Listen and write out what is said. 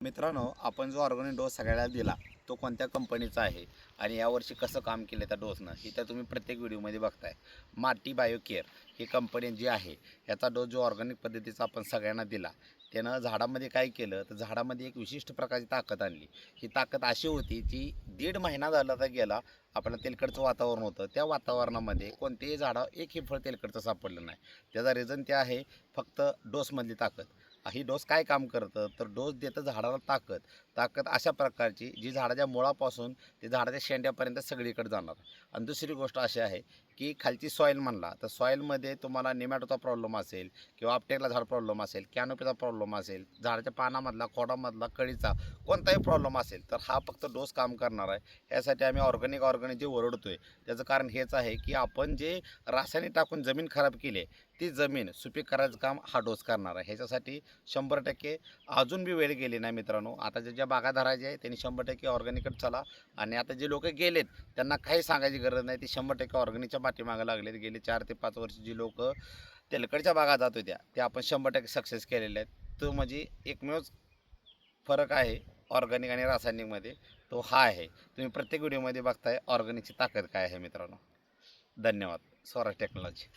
मित्रांनो, आपण जो ऑर्गॅनिक डोस सगळ्याला दिला तो कोणत्या कंपनीचा आहे आणि यावर्षी कसं काम केलं त्या डोसनं ही तर तुम्ही प्रत्येक व्हिडिओमध्ये बघताय. माटी बायोकेअर ही कंपनी जी आहे याचा डोस जो ऑर्गॅनिक पद्धतीचा आपण सगळ्यांना दिला त्यानं झाडामध्ये काय केलं तर झाडामध्ये एक विशिष्ट प्रकारची ताकद आणली. ही ताकद अशी होती की 1.5 महिना झाला तर गेला आपलं तेलकटचं वातावरण होतं, त्या वातावरणामध्ये कोणतेही झाडं एकही फळ तेलकटचं सापडलं नाही. त्याचा रिझन ते आहे फक्त डोसमधली ताकद. ही डोस काय काम करतं तर डोस देतं झाडाला ताकद. ताकद अशा प्रकारची जी झाडाच्या मुळापासून ते झाडाच्या शेंड्यापर्यंत सगळीकडे जाणार. आणि दुसरी गोष्ट अशी आहे की खालची सॉईल म्हणला तर सॉईलमध्ये तुम्हाला निमॅटोचा प्रॉब्लेम असेल किंवा आपटेकला झाड प्रॉब्लेम असेल, कॅनोपीचा प्रॉब्लेम असेल, झाडाच्या पानामधला, खोडामधला, कळीचा कोणताही प्रॉब्लेम असेल तर हा फक्त डोस काम करणार आहे. यासाठी आम्ही ऑर्गॅनिक जे ओरडतोय त्याचं कारण हेच आहे की आपण जे रासायनिक टाकून जमीन खराब केली ती जमीन सुपीक करायचं काम हा डोस करणार आहे. ह्याच्यासाठी 100% अजून बी वेळ गेली नाही मित्रांनो. आता ज्या बागायतदाराचे आहे त्यांनी 100% ऑर्गॅनिकच चला. आणि आता जे लोक गेलेत त्यांना काही सांगायची गरज नाही. ते 100% ऑर्गॅनिकच्या पाठीमागे लागलेत. गेले 4 ते 5 वर्ष जी लोक तेलकटच्या बागा जात होत्या ते आपण 100% सक्सेस केलेले आहेत. तो म्हणजे एकमेव फरक आहे ऑर्गॅनिक आणि रासायनिकमध्ये, तो हा आहे. तुम्ही प्रत्येक व्हिडिओमध्ये बघताय ऑर्गॅनिकची ताकद काय आहे मित्रांनो. धन्यवाद. स्वराज टेक्नॉलॉजी.